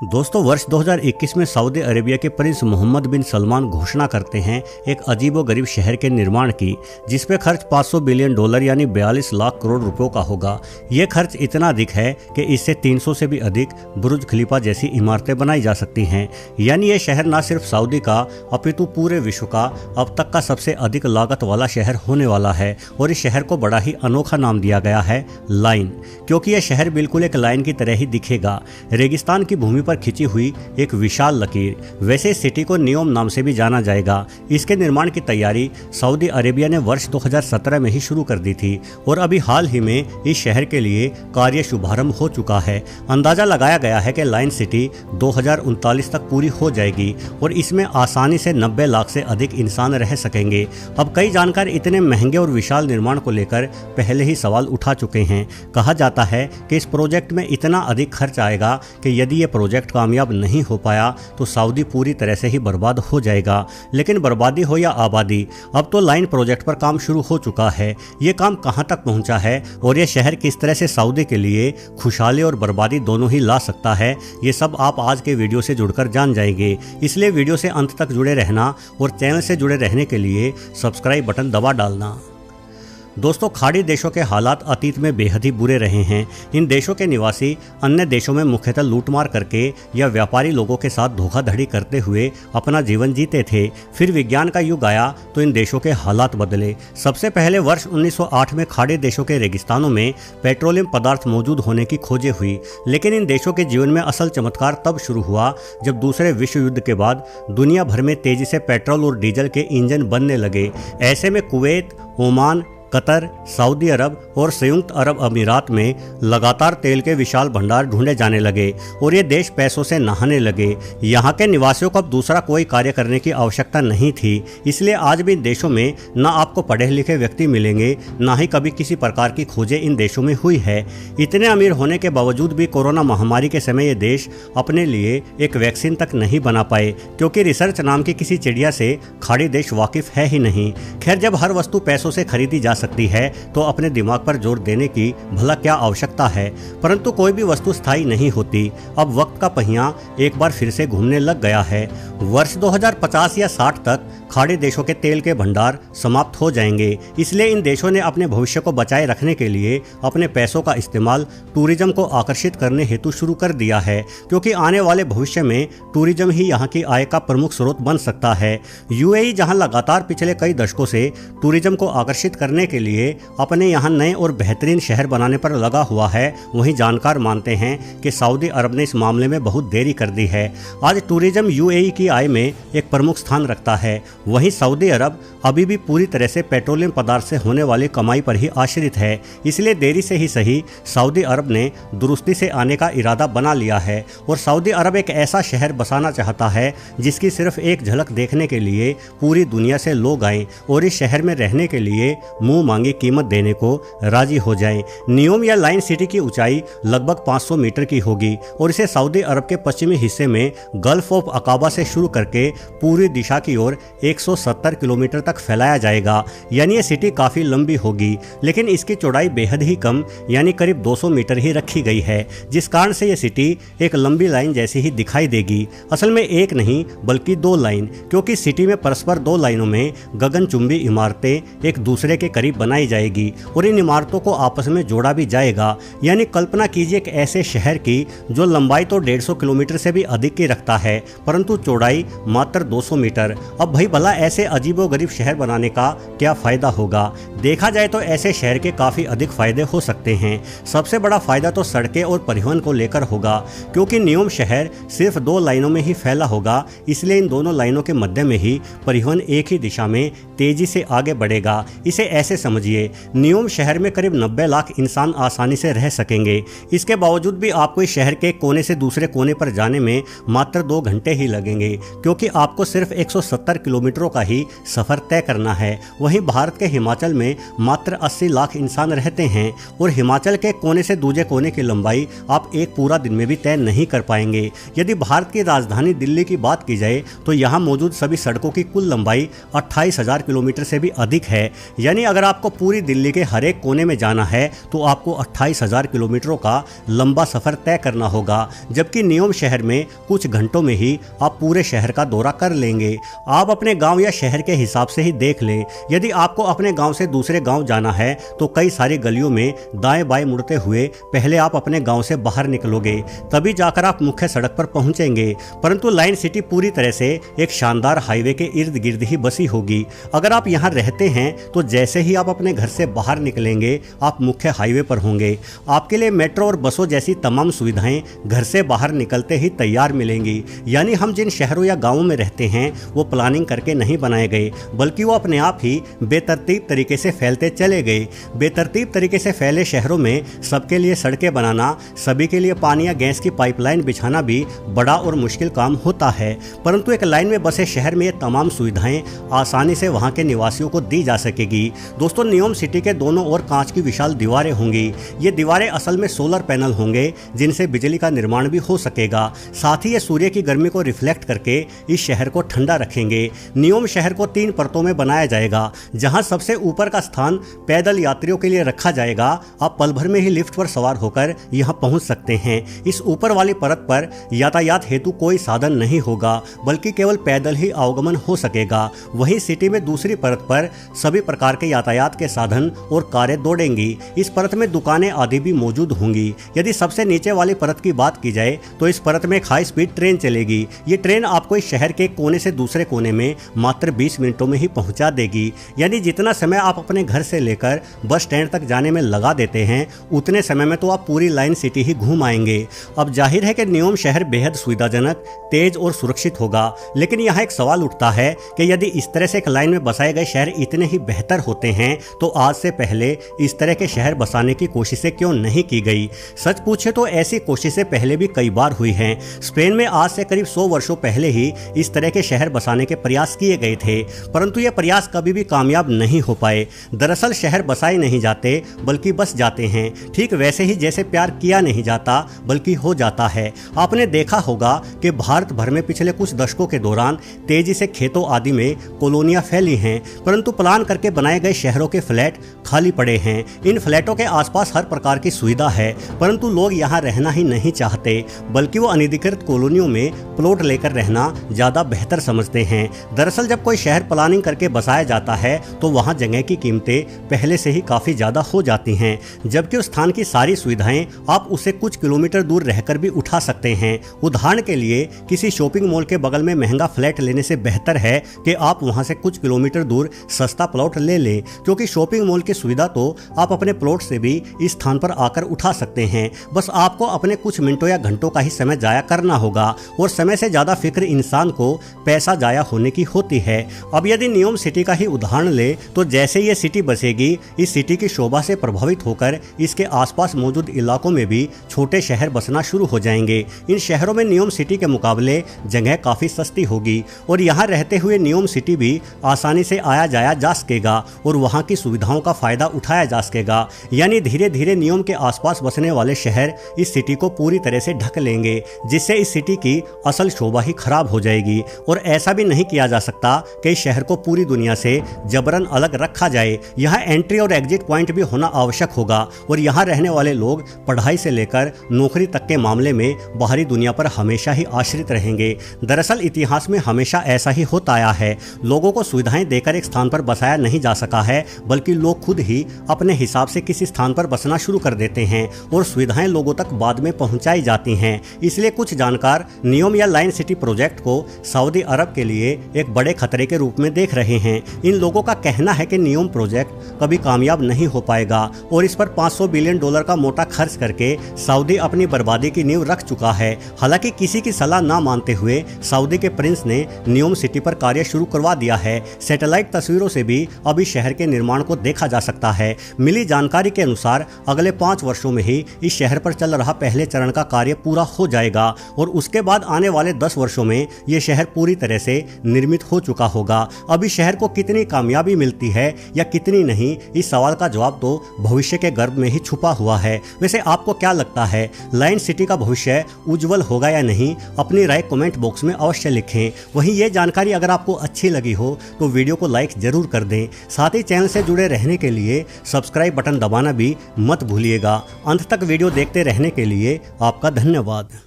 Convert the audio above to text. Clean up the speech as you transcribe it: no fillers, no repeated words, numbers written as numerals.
दोस्तों, वर्ष 2021 में सऊदी अरेबिया के प्रिंस मोहम्मद बिन सलमान घोषणा करते हैं एक अजीबोगरीब शहर के निर्माण की, जिसपे खर्च $500 बिलियन यानी 42 लाख करोड़ रुपयों का होगा। ये खर्च इतना अधिक है कि इससे 300 से भी अधिक बुर्ज खलीफा जैसी इमारतें बनाई जा सकती हैं। यानी ये शहर न सिर्फ सऊदी का अपितु पूरे विश्व का अब तक का सबसे अधिक लागत वाला शहर होने वाला है। और इस शहर को बड़ा ही अनोखा नाम दिया गया है लाइन, क्योंकि यह शहर बिल्कुल एक लाइन की तरह ही दिखेगा, रेगिस्तान की भूमि पर खिंची हुई एक विशाल लकीर। वैसे इस सिटी को नियोम नाम से भी जाना जाएगा। इसके निर्माण की तैयारी सऊदी अरेबिया ने वर्ष 2017 में ही शुरू कर दी थी और अभी हाल ही में इस शहर के लिए कार्य शुभारंभ हो चुका है। अंदाजा लगाया गया है कि लाइन सिटी 2039 तक पूरी हो जाएगी और इसमें आसानी से 90 लाख से अधिक इंसान रह सकेंगे। अब कई जानकार इतने महंगे और विशाल निर्माण को लेकर पहले ही सवाल उठा चुके हैं। कहा जाता है कि इस प्रोजेक्ट में इतना अधिक खर्च आएगा कि यदि ये प्रोजेक्ट कामयाब नहीं हो पाया तो सऊदी पूरी तरह से ही बर्बाद हो जाएगा। लेकिन बर्बादी हो या आबादी, अब तो लाइन प्रोजेक्ट पर काम शुरू हो चुका है। ये काम कहां तक पहुंचा है और ये शहर किस तरह से सऊदी के लिए खुशहाली और बर्बादी दोनों ही ला सकता है, ये सब आप आज के वीडियो से जुड़कर जान जाएंगे। इसलिए वीडियो से अंत तक जुड़े रहना और चैनल से जुड़े रहने के लिए सब्सक्राइब बटन दबा डालना। दोस्तों, खाड़ी देशों के हालात अतीत में बेहद ही बुरे रहे हैं। इन देशों के निवासी अन्य देशों में मुख्यतः लूटमार करके या व्यापारी लोगों के साथ धोखाधड़ी करते हुए अपना जीवन जीते थे। फिर विज्ञान का युग आया तो इन देशों के हालात बदले। सबसे पहले वर्ष 1908 में खाड़ी देशों के रेगिस्तानों में पेट्रोलियम पदार्थ मौजूद होने की खोजें हुई। लेकिन इन देशों के जीवन में असल चमत्कार तब शुरू हुआ जब दूसरे विश्व युद्ध के बाद दुनिया भर में तेजी से पेट्रोल और डीजल के इंजन बनने लगे। ऐसे में कुवैत, ओमान, कतर, सऊदी अरब और संयुक्त अरब अमीरात में लगातार तेल के विशाल भंडार ढूंढे जाने लगे और ये देश पैसों से नहाने लगे। यहाँ के निवासियों को अब दूसरा कोई कार्य करने की आवश्यकता नहीं थी। इसलिए आज भी इन देशों में न आपको पढ़े लिखे व्यक्ति मिलेंगे, ना ही कभी किसी प्रकार की खोजें इन देशों में हुई है। इतने अमीर होने के बावजूद भी कोरोना महामारी के समय ये देश अपने लिए एक वैक्सीन तक नहीं बना पाए, क्योंकि रिसर्च नाम की किसी चिड़िया से खाड़ी देश वाकिफ है ही नहीं। खैर, जब हर वस्तु पैसों से खरीदी जा सकती है तो अपने दिमाग पर जोर देने की भला क्या आवश्यकता है। परंतु कोई भी वस्तु स्थायी नहीं होती। अब वक्त का पहिया एक बार फिर से घूमने लग गया है। वर्ष 2050 या 60 तक खाड़ी देशों के तेल के भंडार समाप्त हो जाएंगे। इसलिए इन देशों ने अपने भविष्य को बचाए रखने के लिए अपने पैसों का इस्तेमाल टूरिज्म को आकर्षित करने हेतु शुरू कर दिया है, क्योंकि आने वाले भविष्य में टूरिज्म ही यहाँ की आय का प्रमुख स्रोत बन सकता है। यूएई जहाँ लगातार पिछले कई दशकों से टूरिज्म को आकर्षित करने के लिए अपने यहाँ नए और बेहतरीन शहर बनाने पर लगा हुआ है, वहीं जानकार मानते हैं कि सऊदी अरब ने इस मामले में बहुत देरी कर दी है। आज टूरिज्म यूएई की आय में एक प्रमुख स्थान रखता है। वहीं सऊदी अरब अभी भी पूरी तरह से पेट्रोलियम पदार्थ से होने वाली कमाई पर ही आश्रित है। इसलिए देरी से ही सही सऊदी अरब ने दुरुस्ती से आने का इरादा बना लिया है और सऊदी अरब एक ऐसा शहर बसाना चाहता है जिसकी सिर्फ एक झलक देखने के लिए पूरी दुनिया से लोग आएं और इस शहर में रहने के लिए मुंह मांगी कीमत देने को राजी हो जाएं। नियोम या लाइन सिटी की ऊंचाई लगभग 500 मीटर की होगी और इसे सऊदी अरब के पश्चिमी हिस्से में गल्फ ऑफ अकाबा से शुरू करके पूरी दिशा की ओर 170 किलोमीटर तक फैलाया जाएगा। यानी ये सिटी काफी लंबी होगी, लेकिन इसकी चौड़ाई बेहद ही कम यानी करीब 200 मीटर ही रखी गई है, जिस कारण से यह सिटी एक लंबी लाइन जैसी ही दिखाई देगी। असल में एक नहीं बल्कि 2 लाइन, क्योंकि सिटी में परस्पर 2 लाइनों में गगनचुंबी इमारतें एक दूसरे के करीब बनाई जाएगी और इन इमारतों को आपस में जोड़ा भी जाएगा। यानी कल्पना कीजिए एक ऐसे शहर की जो लंबाई तो 150 किलोमीटर से भी अधिक की रखता है, परंतु चौड़ाई मात्र 200 मीटर। अब भाई भला ऐसे अजीबोगरीब शहर बनाने का क्या फायदा होगा? देखा जाए तो ऐसे शहर के काफी अधिक फायदे हो सकते हैं। सबसे बड़ा फायदा तो सड़कें और परिवहन को लेकर होगा, क्योंकि नियोम शहर सिर्फ 2 लाइनों में ही फैला होगा। इसलिए इन दोनों लाइनों के मध्य में ही परिवहन एक ही दिशा में तेजी से आगे बढ़ेगा। इसे ऐसे समझिए, नियोम शहर में करीब 90 लाख इंसान आसानी से रह सकेंगे। इसके बावजूद भी आपको इस शहर के कोने से दूसरे कोने पर जाने में मात्र 2 घंटे ही लगेंगे, क्योंकि आपको सिर्फ 170 किलोमीटर किलोमीटरों का ही सफर तय करना है। वहीं भारत के हिमाचल में मात्र 80 लाख इंसान रहते हैं और हिमाचल के कोने से दूसरे कोने की लंबाई आप एक पूरा दिन में भी तय नहीं कर पाएंगे। यदि भारत की राजधानी दिल्ली की बात की जाए तो यहाँ मौजूद सभी सड़कों की कुल लंबाई 28,000 किलोमीटर से भी अधिक है। यानी अगर आपको पूरी दिल्ली के हर एक कोने में जाना है तो आपको 28,000 किलोमीटरों का लंबा सफर तय करना होगा, जबकि न्योम शहर में कुछ घंटों में ही आप पूरे शहर का दौरा कर लेंगे। आप अपने गांव या शहर के हिसाब से ही देख लें। यदि आपको अपने गांव से दूसरे गांव जाना है तो कई सारी गलियों में दाएं बाएं मुड़ते हुए पहले आप अपने गांव से बाहर निकलोगे, तभी जाकर आप मुख्य सड़क पर पहुंचेंगे। परंतु लाइन सिटी पूरी तरह से एक शानदार हाईवे के इर्द गिर्द ही बसी होगी। अगर आप यहाँ रहते हैं तो जैसे ही आप अपने घर से बाहर निकलेंगे आप मुख्य हाईवे पर होंगे। आपके लिए मेट्रो और बसों जैसी तमाम सुविधाएं घर से बाहर निकलते ही तैयार मिलेंगी। यानी हम जिन शहरों या गांवों में रहते हैं वो प्लानिंग करके नहीं बनाए गए, बल्कि वो अपने आप ही बेतरतीब तरीके से फैलते चले गए। बेतरतीब तरीके से फैले शहरों में सबके लिए सड़कें बनाना, सभी के लिए पानी या गैस की पाइपलाइन बिछाना भी बड़ा और मुश्किल काम होता है। परंतु एक लाइन में बसे शहर में ये तमाम सुविधाएं आसानी से वहां के निवासियों को दी जा सकेगी। दोस्तों, न्योम सिटी के दोनों ओर कांच की विशाल दीवारें होंगी। ये दीवारें असल में सोलर पैनल होंगे जिनसे बिजली का निर्माण भी हो सकेगा। साथ ही ये सूर्य की गर्मी को रिफ्लेक्ट करके इस शहर को ठंडा रखेंगे। न्योम शहर को 3 परतों में बनाया जाएगा, जहां सबसे ऊपर का स्थान पैदल यात्रियों के लिए रखा जाएगा। आप पल भर में ही लिफ्ट पर सवार होकर यहां पहुंच सकते हैं। इस ऊपर वाली परत पर यातायात हेतु कोई साधन नहीं होगा, बल्कि केवल पैदल ही आवागमन हो सकेगा। वहीं सिटी में दूसरी परत पर सभी प्रकार के यातायात के साधन और कारें दौड़ेंगी। इस परत में दुकानें आदि भी मौजूद होंगी। यदि सबसे नीचे वाली परत की बात की जाए तो इस परत में एक हाई स्पीड ट्रेन चलेगी। ये ट्रेन आपको इस शहर के कोने से दूसरे कोने में मात्र 20 मिनटों में ही पहुंचा देगी। यानी जितना समय आप अपने घर से लेकर बस स्टैंड तक जाने में लगा देते हैं, उतने समय में तो आप पूरी लाइन सिटी ही घूम आएंगे। अब जाहिर है कि न्योम शहर बेहद सुविधाजनक, तेज और सुरक्षित होगा, लेकिन यहाँ एक सवाल उठता है कि यदि इस तरह से एक लाइन में बसाए गए शहर इतने ही बेहतर होते हैं तो आज से पहले इस तरह के शहर बसाने की कोशिशें क्यों नहीं की गई। सच पूछे तो ऐसी कोशिशें पहले भी कई बार हुई हैं। स्पेन में आज से करीब 100 वर्षों पहले ही इस तरह के शहर बसाने के प्रयास किए गए थे, परंतु ये प्रयास कभी भी कामयाब नहीं हो पाए। दरअसल शहर बसाए नहीं जाते बल्कि बस जाते हैं, ठीक वैसे ही जैसे प्यार किया नहीं जाता बल्कि हो जाता है। आपने देखा होगा कि भारत भर में पिछले कुछ दशकों के दौरान तेजी से खेतों आदि में कॉलोनियां फैली हैं, परंतु प्लान करके बनाए गए शहरों के फ्लैट खाली पड़े हैं। इन फ्लैटों के आसपास हर प्रकार की सुविधा है, परंतु लोग यहाँ रहना ही नहीं चाहते, बल्कि वो अनधिकृत कॉलोनियों में प्लॉट लेकर रहना ज्यादा बेहतर समझते हैं। दरअसल जब कोई शहर प्लानिंग करके बसाया जाता है तो वहाँ जगह की कीमतें पहले से ही काफी ज्यादा हो जाती हैं, जबकि उस स्थान की सारी सुविधाएं आप उसे कुछ किलोमीटर दूर रहकर भी उठा सकते हैं। उदाहरण के लिए किसी शॉपिंग मॉल के बगल में महंगा फ्लैट लेने से बेहतर है कि आप वहां से कुछ किलोमीटर दूर सस्ता प्लॉट ले लें, क्योंकि शॉपिंग मॉल की सुविधा तो आप अपने प्लॉट से भी इस स्थान पर आकर उठा सकते हैं। बस आपको अपने कुछ मिनटों या घंटों का ही समय जाया करना होगा, और समय से ज्यादा फिक्र इंसान को पैसा जाया होने की होती है। अब यदि न्योम सिटी का ही उदाहरण ले तो जैसे ये सिटी बसेगी, इस सिटी की शोभा से प्रभावित होकर इसके आसपास मौजूद इलाकों में भी छोटे शहर बसना शुरू हो जाएंगे। इन शहरों में न्योम सिटी के मुकाबले जगह काफी सस्ती होगी और यहाँ रहते हुए न्योम सिटी भी आसानी से आया जाया जा सकेगा और वहाँ की सुविधाओं का फायदा उठाया जा सकेगा। यानी धीरे धीरे न्योम के आसपास बसने वाले शहर इस सिटी को पूरी तरह से ढक लेंगे, जिससे इस सिटी की असल शोभा ही खराब हो जाएगी। और ऐसा भी नहीं किया जा सकता कि इस शहर को पूरी दुनिया से जबरन अलग रखा जाए। यहाँ एंट्री और एग्जिट पॉइंट भी होना आवश्यक होगा और यहाँ रहने वाले लोग पढ़ाई से लेकर नौकरी तक के मामले में बाहरी दुनिया पर हमेशा ही आश्रित रहेंगे। दरअसल इतिहास में हमेशा ऐसा ही होता आया है। लोगों को सुविधाएं देकर एक स्थान पर बसाया नहीं जा सका है, बल्कि लोग खुद ही अपने हिसाब से किसी स्थान पर बसना शुरू कर देते हैं और सुविधाएं लोगों तक बाद में पहुंचाई जाती हैं। इसलिए कुछ जानकार न्योम या लाइन सिटी प्रोजेक्ट को सऊदी अरब के लिए एक बड़े खतरे के रूप में देख रहे हैं। इन लोगों का कहना है कि न्योम प्रोजेक्ट कभी कामयाब नहीं हो पाएगा और इस पर $500 बिलियन का मोटा खर्च करके सऊदी अपनी बर्बादी की नींव रख चुका है। हालांकि किसी की सलाह न मानते हुए सऊदी के प्रिंस ने न्योम सिटी पर कार्य शुरू करवा दिया है। सैटेलाइट तस्वीरों से भी अभी शहर के निर्माण को देखा जा सकता है। मिली जानकारी के अनुसार अगले 5 वर्षों में ही इस शहर पर चल रहा पहले चरण का कार्य पूरा हो जाएगा और उसके बाद आने वाले 10 वर्षों में यह शहर पूरी तरह से निर्मित सीमित हो चुका होगा। अभी शहर को कितनी कामयाबी मिलती है या कितनी नहीं, इस सवाल का जवाब तो भविष्य के गर्भ में ही छुपा हुआ है। वैसे आपको क्या लगता है, लायन सिटी का भविष्य उज्जवल होगा या नहीं? अपनी राय कमेंट बॉक्स में अवश्य लिखें। वहीं ये जानकारी अगर आपको अच्छी लगी हो तो वीडियो को लाइक जरूर कर दें। साथ ही चैनल से जुड़े रहने के लिए सब्सक्राइब बटन दबाना भी मत भूलिएगा। अंत तक वीडियो देखते रहने के लिए आपका धन्यवाद।